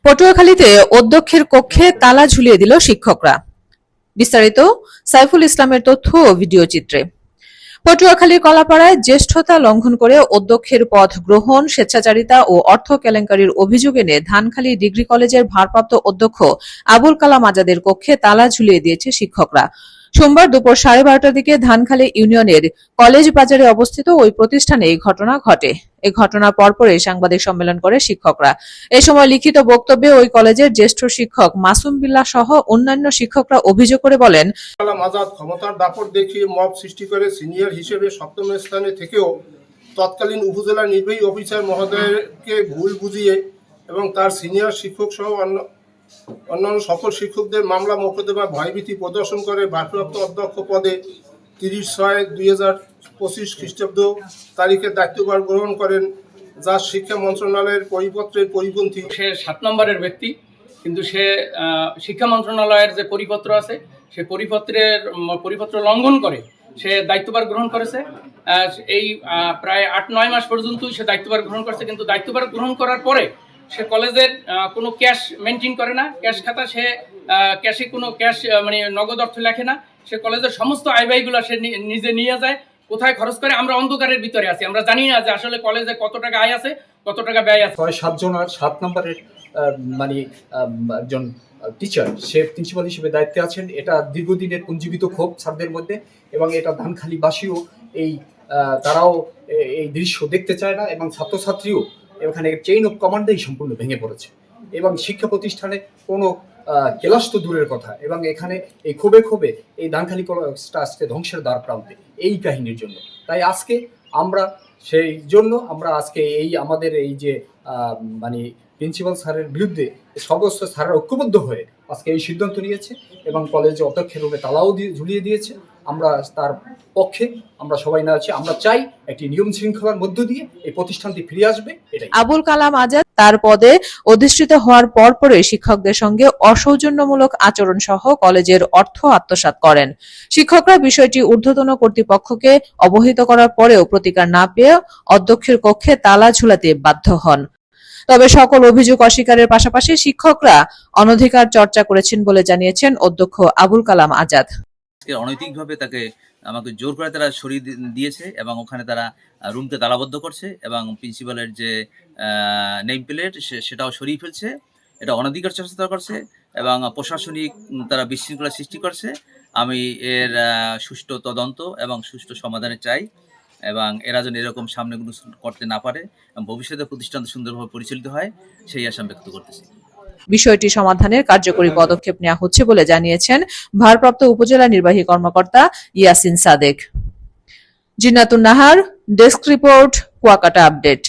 পটুয়াখালীতে অধ্যক্ষের কক্ষে তালা ঝুলিয়ে দিল শিক্ষকরা। বিস্তারিত সাইফুল ইসলামের তথ্য ও ভিডিও চিত্রে। পটুয়াখালীর কলাপাড়ায় জ্যেষ্ঠতা লঙ্ঘন করে অধ্যক্ষের পদ গ্রহণ, স্বেচ্ছাচারিতা ও অর্থ কেলেঙ্কারির অভিযোগ এনে ধানখালী ডিগ্রি কলেজের ভারপ্রাপ্ত অধ্যক্ষ আবুল কালাম আজাদের কক্ষে তালা ঝুলিয়ে দিয়েছে শিক্ষকরা। সোমবার দুপুর 12:30টার দিকে ধানখালী ইউনিয়নের কলেজ বাজারে অবস্থিত ওই প্রতিষ্ঠানে এই ঘটনা ঘটে। এই ঘটনার পরপরই সাংবাদিক সম্মেলন করে শিক্ষকরা। এ সময় লিখিত বক্তব্যে ওই কলেজের জ্যেষ্ঠ শিক্ষক মাসুম বিল্লাহ সহ অন্যান্য শিক্ষকরা অভিযোগ করে বলেন, কালাম আজাদ ক্ষমতার দাপট দেখিয়ে মব সৃষ্টি করে সিনিয়র হিসেবে 7ম স্থানে থেকেও তৎকালীন উপজেলা নির্বাহী অফিসার মহোদয়কে ভুল বুঝিয়ে এবং তার সিনিয়র শিক্ষক সহ অন্যান্য সকল শিক্ষকদের মামলা মোকদ্দমা ভয়ভীতি প্রদর্শন করে ভারপ্রাপ্ত অধ্যক্ষ পদে 30/6/2025 খ্রিস্টাব্দ তারিখে দায়িত্বভার গ্রহণ করেন, যা শিক্ষা মন্ত্রণালয়ের পরিপত্রের পরিপন্থী। সে 7 নম্বরের ব্যক্তি, কিন্তু সে শিক্ষা মন্ত্রণালয়ের যে পরিপত্র আছে সে পরিপত্র লঙ্ঘন করে সে দায়িত্বভার গ্রহণ করেছে। এই প্রায় 8-9 মাস পর্যন্ত সে দায়িত্বভার গ্রহণ করেছে, কিন্তু দায়িত্বভার গ্রহণ করার পরে সে কলেজের কোনো ক্যাশ মেনটেন করে না, ক্যাশ খাতা সে ক্যাশে কোনো ক্যাশ মানে নগদ অর্থ লেখে না। সে কলেজের সমস্ত আয় ব্যয়গুলো সে নিজে নিয়ে যায়, কোথায় খরচ করে। আমরা অন্ধকারের ভিতরে আছি, আমরা জানি না যে আসলে কলেজে কত টাকা আয় আছে, কত টাকা ব্যয় আছে। 6-7 জন আর 7 নম্বরের মানে একজন টিচার সে প্রিন্সিপাল হিসেবে দায়িত্বে আছেন। এটা দীর্ঘদিনের পুঞ্জীবিত ক্ষোভ স্যারদের মধ্যে, এবং এটা ধানখালীবাসীও তারাও এই দৃশ্য দেখতে চায় না, এবং ছাত্রছাত্রীও এখানে চেইন অফ কমান্ডেই সম্পূর্ণ ভেঙে পড়েছে। এবং শিক্ষা প্রতিষ্ঠানে কোনো ক্লাস তো দূরের কথা, এবং এখানে এই ক্ষোভে এই ধানখালী কলেজটা আজকে ধ্বংসের দ্বার প্রান্তে এই কাহিনীর জন্য। তাই আজকে আমরা আজকে আমাদের এই যে মানে প্রিন্সিপাল স্যারের বিরুদ্ধে সমস্ত স্যারের ঐক্যবদ্ধ হয়ে আজকে এই সিদ্ধান্ত নিয়েছে, এবং কলেজে অধ্যক্ষের রূপে তালাও ঝুলিয়ে দিয়েছে। আমরা তার পক্ষে আমরা সবাই না আছি, আমরা চাই একটি নিয়ম শৃঙ্খলার মধ্য দিয়ে এই প্রতিষ্ঠানটি ফিরে আসবে। এটাই। আবুল কালাম আজাদ তার পদে অধিষ্ঠিত হওয়ার পরপরই শিক্ষকদের সঙ্গে অসৌজন্যমূলক আচরণ সহ কলেজের অর্থ আত্মসাৎ করেন। শিক্ষকরা বিষয়টি ঊর্ধ্বতন কর্তৃপক্ষকে অবহিত করার পরেও প্রতিকার না পেয়ে অধ্যক্ষের কক্ষে তালা ঝুলাতে বাধ্য হন। তবে সকল অভিযোগ অস্বীকারের পাশাপাশি শিক্ষকরা অনধিকার চর্চা করেছেন বলে জানিয়েছেন অধ্যক্ষ আবুল কালাম আজাদ। অনৈতিকভাবে তাকে আমাকে জোর করে তারা সরিয়ে দিয়েছে, এবং ওখানে তারা রুমকে তালাবদ্ধ করছে, এবং প্রিন্সিপালের যে নেম প্লেট সেটাও সরিয়ে ফেলছে। এটা অনধিকার চর্চা করছে, এবং প্রশাসনিক তারা বিশৃঙ্খলা সৃষ্টি করছে। আমি এর সুষ্ঠু তদন্ত এবং সুষ্ঠু সমাধানে চাই, এবং এরা যেন এরকম সামনে কোনো করতে না পারে, এবং ভবিষ্যতে প্রতিষ্ঠান সুন্দরভাবে পরিচালিত হয় সেই আশা ব্যক্ত করতেছি। বিষয়টি সমাধানের কার্যকরী পদক্ষেপ নেওয়া হচ্ছে বলে জানিয়েছেন ভারপ্রাপ্ত উপজেলা নির্বাহী কর্মকর্তা Yasin Sadek. Jinnatun Nahar, desk report, Kuakata update.